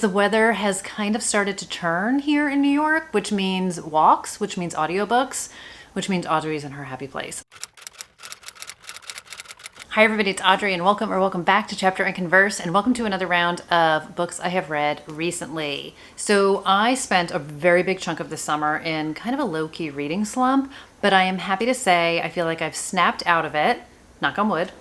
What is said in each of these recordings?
The weather has kind of started to turn here in New York, which means walks, which means audiobooks, which means Audrey's in her happy place. Hi everybody, it's Audrey and welcome back to Chapter and Converse, and welcome to another round of books I have read recently. So I spent a very big chunk of the summer in kind of a low-key reading slump, but I am happy to say I feel like I've snapped out of it, knock on wood.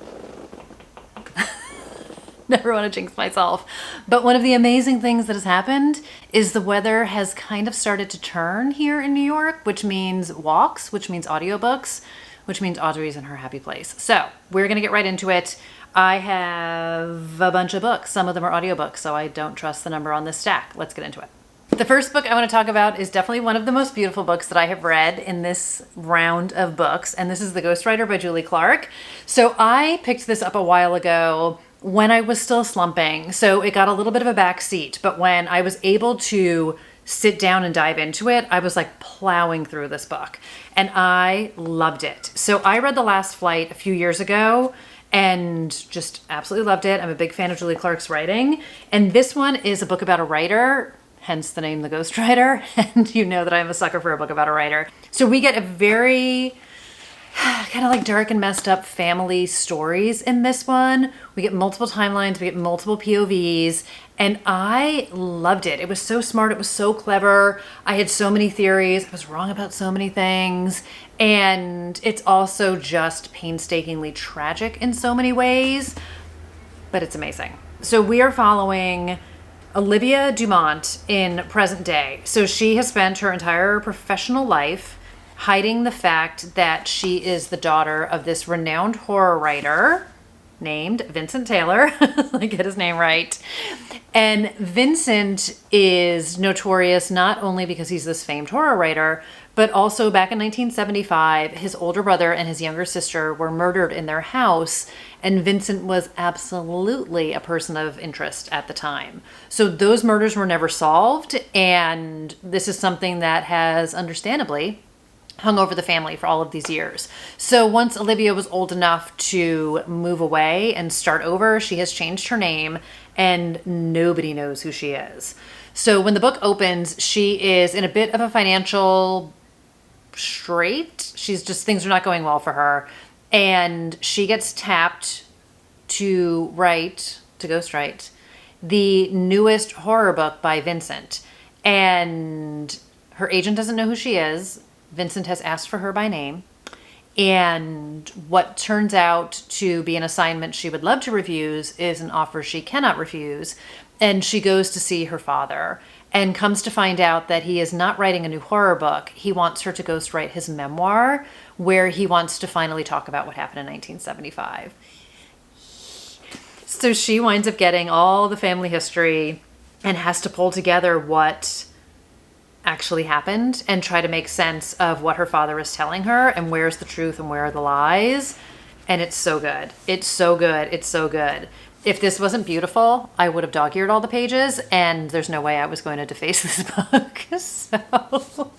Never want to jinx myself. But one of the amazing things that has happened is the weather has kind of started to turn here in New York, which means walks, which means audiobooks, which means Audrey's in her happy place. So we're going to get right into it. I have a bunch of books. Some of them are audiobooks, so I don't trust the number on this stack. Let's get into it. The first book I want to talk about is definitely one of the most beautiful books that I have read in this round of books, and this is The Ghostwriter by Julie Clark. So I picked this up a while ago when I was still slumping, so it got a little bit of a back seat, but when I was able to sit down and dive into it, I was like plowing through this book, and I loved it. So I read The Last Flight a few years ago and just absolutely loved it. I'm a big fan of Julie Clark's writing, and this one is a book about a writer, hence the name The Ghostwriter, and you know that I'm a sucker for a book about a writer. So we get a very kind of like dark and messed up family stories in this one. We get multiple timelines, we get multiple POVs, and I loved it. It was so smart, it was so clever. I had so many theories, I was wrong about so many things, and it's also just painstakingly tragic in so many ways, but it's amazing. So we are following Olivia Dumont in present day. So she has spent her entire professional life hiding the fact that she is the daughter of this renowned horror writer named Vincent Taylor. I get his name right. And Vincent is notorious not only because he's this famed horror writer, but also back in 1975, his older brother and his younger sister were murdered in their house, and Vincent was absolutely a person of interest at the time. So those murders were never solved, and this is something that has understandably hung over the family for all of these years. So once Olivia was old enough to move away and start over, she has changed her name and nobody knows who she is. So when the book opens, she is in a bit of a financial strait. Things are not going well for her. And she gets tapped to ghostwrite the newest horror book by Vincent. And her agent doesn't know who she is. Vincent has asked for her by name, and what turns out to be an assignment she would love to refuse is an offer she cannot refuse, and she goes to see her father and comes to find out that he is not writing a new horror book. He wants her to ghostwrite his memoir, where he wants to finally talk about what happened in 1975. So she winds up getting all the family history and has to pull together what actually happened and try to make sense of what her father is telling her and where's the truth and where are the lies. And it's so good. It's so good. It's so good. If this wasn't beautiful, I would have dog-eared all the pages, and there's no way I was going to deface this book. So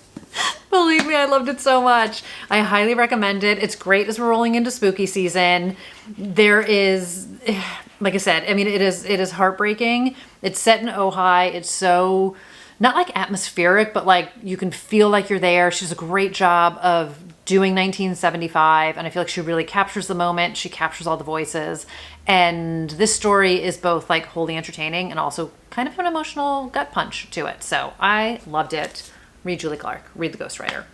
believe me, I loved it so much. I highly recommend it. It's great as we're rolling into spooky season. There is, like I said, I mean, it is heartbreaking. It's set in Ojai. It's so not like atmospheric, but like you can feel like you're there. She does a great job of doing 1975, and I feel like she really captures the moment. She captures all the voices, and this story is both like wholly entertaining and also kind of an emotional gut punch to it. So I loved it. Read Julie Clark. Read The Ghostwriter.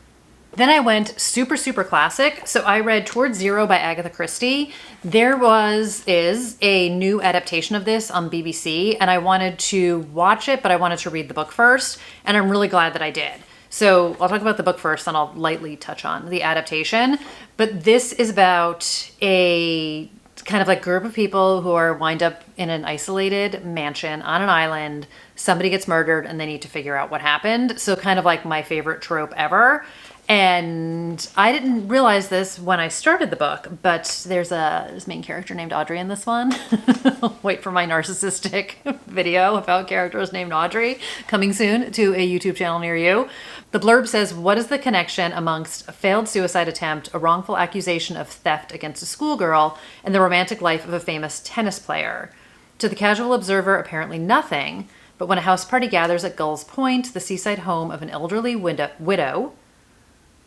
Then I went super, super classic. So I read Towards Zero by Agatha Christie. There is a new adaptation of this on BBC, and I wanted to watch it, but I wanted to read the book first, and I'm really glad that I did. So I'll talk about the book first, then I'll lightly touch on the adaptation. But this is about a kind of like group of people who are wind up in an isolated mansion on an island. Somebody gets murdered, and they need to figure out what happened. So kind of like my favorite trope ever. And I didn't realize this when I started the book, but there's this main character named Audrey in this one. Wait for my narcissistic video about characters named Audrey coming soon to a YouTube channel near you. The blurb says, what is the connection amongst a failed suicide attempt, a wrongful accusation of theft against a schoolgirl, and the romantic life of a famous tennis player? To the casual observer, apparently nothing. But when a house party gathers at Gull's Point, the seaside home of an elderly widow,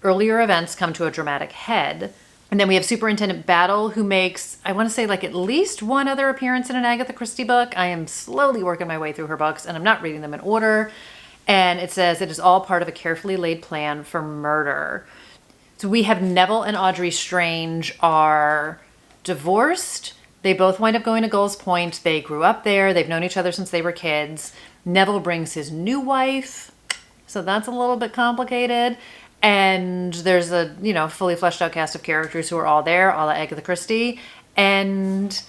earlier events come to a dramatic head. And then we have Superintendent Battle, who makes, I want to say, like at least one other appearance in an Agatha Christie book. I am slowly working my way through her books, and I'm not reading them in order. And it says it is all part of a carefully laid plan for murder. So we have Neville and Audrey Strange are divorced. They both wind up going to Gull's Point. They grew up there. They've known each other since they were kids. Neville brings his new wife, so that's a little bit complicated. And there's a, fully fleshed out cast of characters who are all there, a la Agatha Christie. And,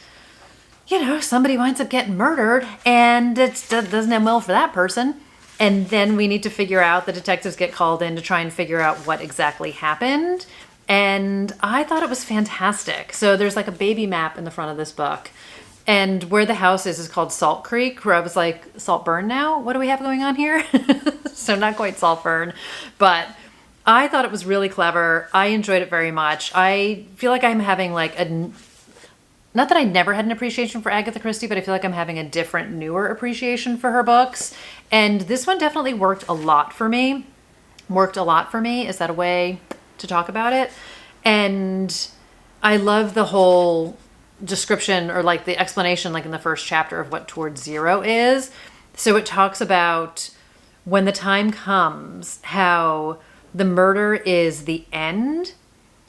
somebody winds up getting murdered, and it doesn't end well for that person. And then we need to figure out, the detectives get called in to try and figure out what exactly happened. And I thought it was fantastic. So there's like a baby map in the front of this book. And where the house is called Salt Creek, where I was like, Saltburn now? What do we have going on here? So not quite Saltburn, but I thought it was really clever. I enjoyed it very much. I feel like I'm having like not that I never had an appreciation for Agatha Christie, but I feel like I'm having a different, newer appreciation for her books. And this one definitely worked a lot for me. Is that a way to talk about it? And I love the whole description, or like the explanation, like in the first chapter, of what Towards Zero is. So it talks about when the time comes, how the murder is the end.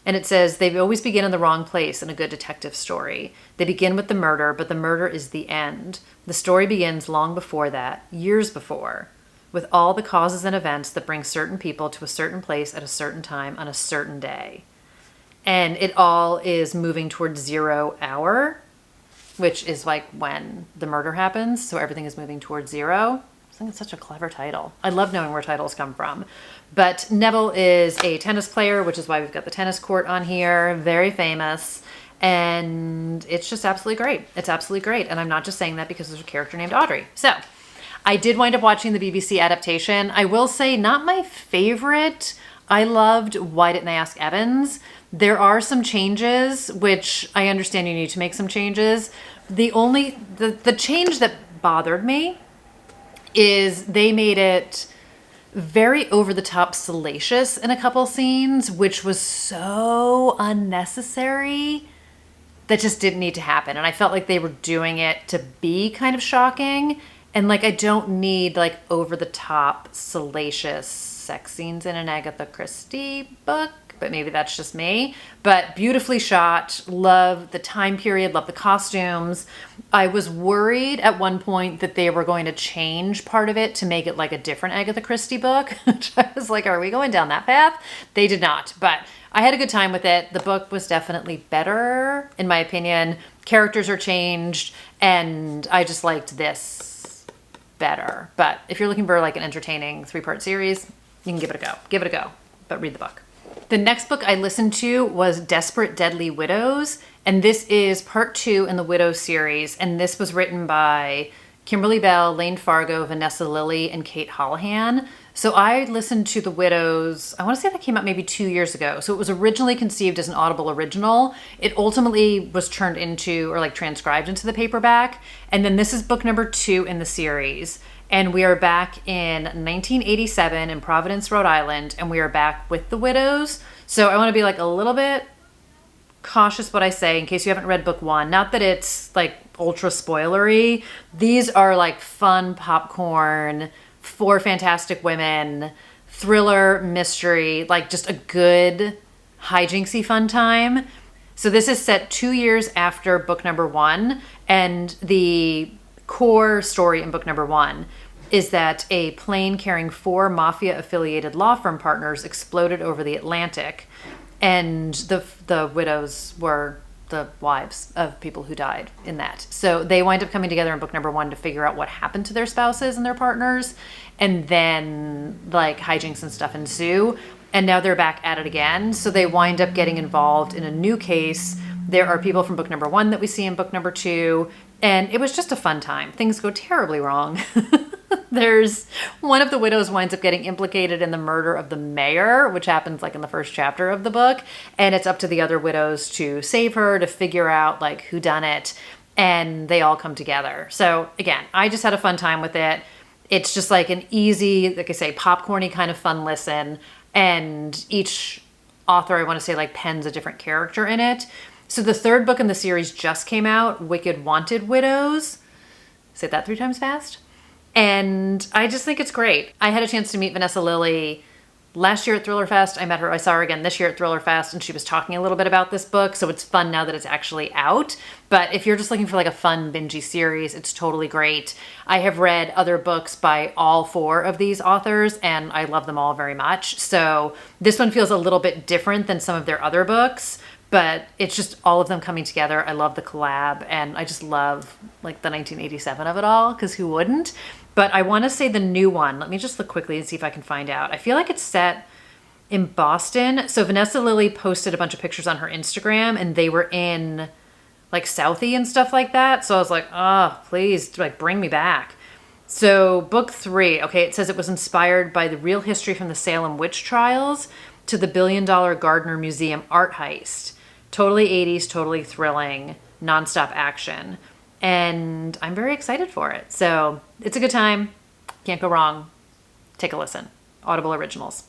And it says they always begin in the wrong place in a good detective story. They begin with the murder, but the murder is the end. The story begins long before that, years before, with all the causes and events that bring certain people to a certain place at a certain time on a certain day. And it all is moving towards 0 hour, which is like when the murder happens. So everything is moving towards 0. I think it's such a clever title. I love knowing where titles come from. But Neville is a tennis player, which is why we've got the tennis court on here. Very famous. And it's just absolutely great. It's absolutely great. And I'm not just saying that because there's a character named Audrey. So I did wind up watching the BBC adaptation. I will say not my favorite. I loved Why Didn't They Ask Evans? There are some changes, which I understand you need to make some changes. The change that bothered me is they made it very over-the-top salacious in a couple scenes, which was so unnecessary. That just didn't need to happen. And I felt like they were doing it to be kind of shocking. And like, I don't need like over-the-top salacious sex scenes in an Agatha Christie book. But maybe that's just me. But beautifully shot. Love the time period. Love the costumes. I was worried at one point that they were going to change part of it to make it like a different Agatha Christie book. I was like, are we going down that path? They did not. But I had a good time with it. The book was definitely better, in my opinion. Characters are changed. And I just liked this better. But if you're looking for like an entertaining 3-part series, you can give it a go. Give it a go. But read the book. The next book I listened to was Desperate Deadly Widows, and this is part 2 in the Widows series, and this was written by Kimberly Bell, Lane Fargo, Vanessa Lilly, and Kate Holohan. So I listened to The Widows, I want to say that came out maybe 2 years ago. So it was originally conceived as an Audible original. It ultimately was turned into, or like transcribed into the paperback, and then this is book number 2 in the series. And we are back in 1987 in Providence, Rhode Island, and we are back with the Widows. So I want to be like a little bit cautious what I say in case you haven't read book 1. Not that it's like ultra spoilery. These are like fun popcorn, 4 fantastic women, thriller, mystery, like just a good hijinksy fun time. So this is set 2 years after book number 1, and the core story in book number 1 is that a plane carrying 4 mafia-affiliated law firm partners exploded over the Atlantic, and the widows were the wives of people who died in that. So they wind up coming together in book number 1 to figure out what happened to their spouses and their partners, and then like hijinks and stuff ensue, and now they're back at it again. So they wind up getting involved in a new case. There are people from book number 1 that we see in book number 2, and it was just a fun time. Things go terribly wrong. There's one of the widows winds up getting implicated in the murder of the mayor, which happens like in the first chapter of the book. And it's up to the other widows to save her, to figure out like who done it. And they all come together. So again, I just had a fun time with it. It's just like an easy, like I say, popcorny kind of fun listen. And each author, I want to say, like pens a different character in it. So the third book in the series just came out, Wicked Wanted Widows. Say that 3 times fast. And I just think it's great. I had a chance to meet Vanessa Lilly last year at Thriller Fest. I saw her again this year at Thriller Fest, and she was talking a little bit about this book. So it's fun now that it's actually out. But if you're just looking for like a fun, bingey series, it's totally great. I have read other books by all 4 of these authors, and I love them all very much. So this one feels a little bit different than some of their other books, but it's just all of them coming together. I love the collab, and I just love like the 1987 of it all, because who wouldn't? But I want to say the new one. Let me just look quickly and see if I can find out. I feel like it's set in Boston. So Vanessa Lilly posted a bunch of pictures on her Instagram, and they were in like Southie and stuff like that. So I was like, oh, please, like bring me back. So book 3, okay, it says it was inspired by the real history from the Salem witch trials to the $1 billion Gardner Museum art heist. Totally 80s, totally thrilling, nonstop action. And I'm very excited for it. So it's a good time. Can't go wrong. Take a listen. Audible Originals.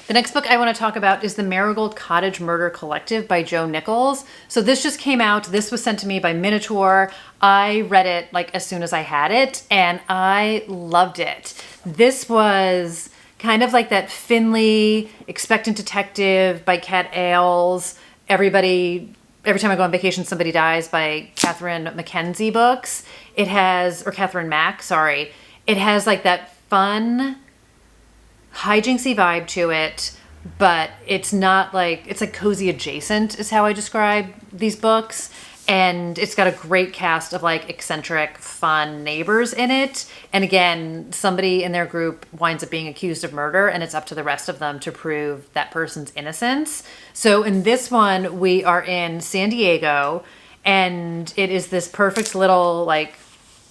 The next book I want to talk about is The Marigold Cottage Murder Collective by Joe Nichols. So this just came out. This was sent to me by Minotaur. I read it like as soon as I had it, and I loved it. This was kind of like that Finley Expectant Detective by Cat Ailes. Every time I go on vacation, somebody dies by Catherine Mackenzie books. It has, or Catherine Mack, sorry. It has like that fun hijinksy vibe to it, but it's not like, it's like cozy adjacent is how I describe these books. And it's got a great cast of like eccentric, fun neighbors in it. And again, somebody in their group winds up being accused of murder, and it's up to the rest of them to prove that person's innocence. So in this one, we are in San Diego, and it is this perfect little like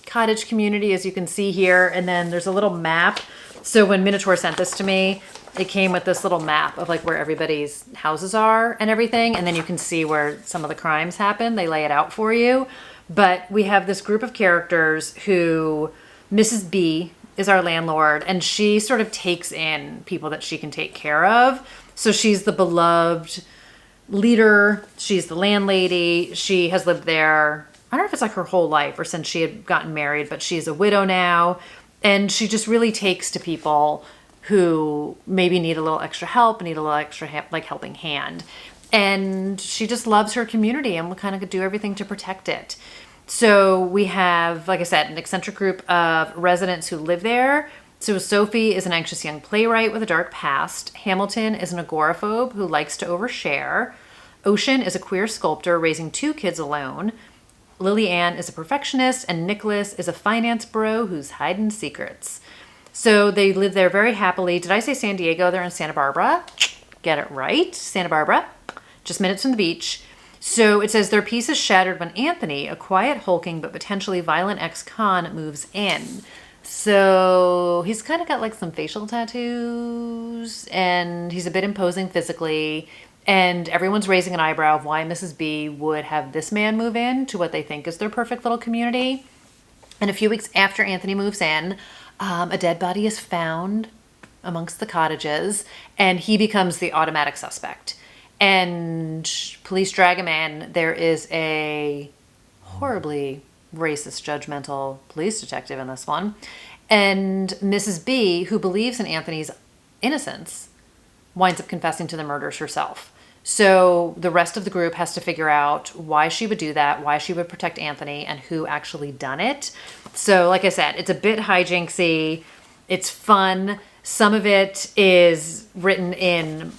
cottage community, as you can see here. And then there's a little map. So when Minotaur sent this to me, it came with this little map of like where everybody's houses are and everything. And then you can see where some of the crimes happen. They lay it out for you. But we have this group of characters who Mrs. B is our landlord, and she sort of takes in people that she can take care of. So she's the beloved leader. She's the landlady. She has lived there, I don't know if it's like her whole life or since she had gotten married, but she's a widow now. And she just really takes to people who maybe need a little extra help, need a little extra helping hand. And she just loves her community and will kind of do everything to protect it. So we have, like I said, an eccentric group of residents who live there. So Sophie is an anxious young playwright with a dark past. Hamilton is an agoraphobe who likes to overshare. Ocean is a queer sculptor raising 2 kids alone. Lily Ann is a perfectionist, and Nicholas is a finance bro who's hiding secrets. So they live there very happily. Did I say San Diego? They're in Santa Barbara. Get it right. Santa Barbara. Just minutes from the beach. So it says their peace is shattered when Anthony, a quiet, hulking, but potentially violent ex-con, moves in. So he's kind of got like some facial tattoos, and he's a bit imposing physically. And everyone's raising an eyebrow of why Mrs. B would have this man move in to what they think is their perfect little community. And a few weeks after Anthony moves in, a dead body is found amongst the cottages, and he becomes the automatic suspect. And police drag him in. There is a horribly racist, judgmental police detective in this one. And Mrs. B, who believes in Anthony's innocence, winds up confessing to the murders herself. So the rest of the group has to figure out why she would do that, why she would protect Anthony, and who actually done it. So like I said, it's a bit hijinksy. It's fun. Some of it is written in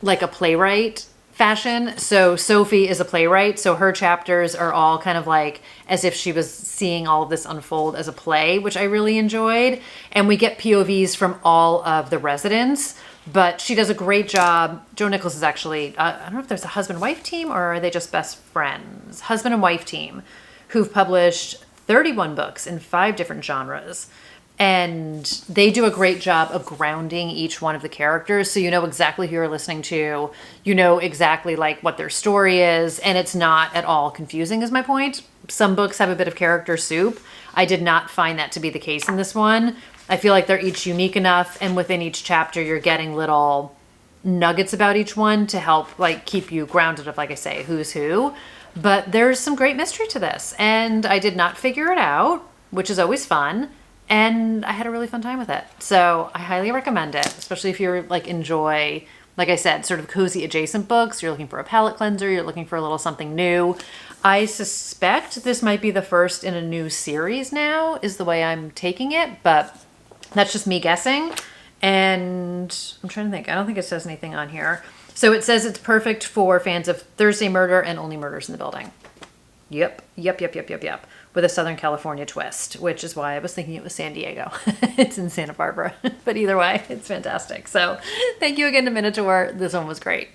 like a playwright fashion. So Sophie is a playwright, so her chapters are all kind of like as if she was seeing all of this unfold as a play, which I really enjoyed. And we get POVs from all of the residents, but she does a great job. Joe Nichols is actually, I don't know if there's a husband-wife team or are they just best friends? Husband and wife team who've published 31 books in 5 different genres. And they do a great job of grounding each one of the characters. So you know exactly who you're listening to. You know exactly like what their story is. And it's not at all confusing is my point. Some books have a bit of character soup. I did not find that to be the case in this one. I feel like they're each unique enough. And within each chapter, you're getting little nuggets about each one to help like keep you grounded of, like I say, who's who. But there's some great mystery to this. And I did not figure it out, which is always fun. And I had a really fun time with it. So I highly recommend it, especially if you're like enjoy, like I said, sort of cozy adjacent books. You're looking for a palate cleanser. You're looking for a little something new. I suspect this might be the first in a new series now is the way I'm taking it, but that's just me guessing. And I'm trying to think. I don't think it says anything on here. So it says it's perfect for fans of Thursday Murder and Only Murders in the Building. Yep. With a Southern California twist, which is why I was thinking it was San Diego. It's in Santa Barbara. But either way, it's fantastic. So thank you again to Minotaur. This one was great.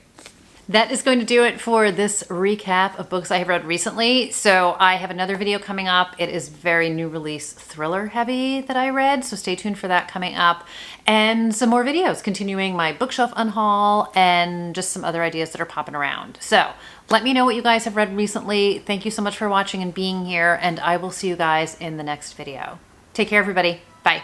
That is going to do it for this recap of books I have read recently. So I have another video coming up. It is very new release thriller heavy that I read. So stay tuned for that coming up. And some more videos continuing my bookshelf unhaul and just some other ideas that are popping around. So let me know what you guys have read recently. Thank you so much for watching and being here. And I will see you guys in the next video. Take care, everybody. Bye.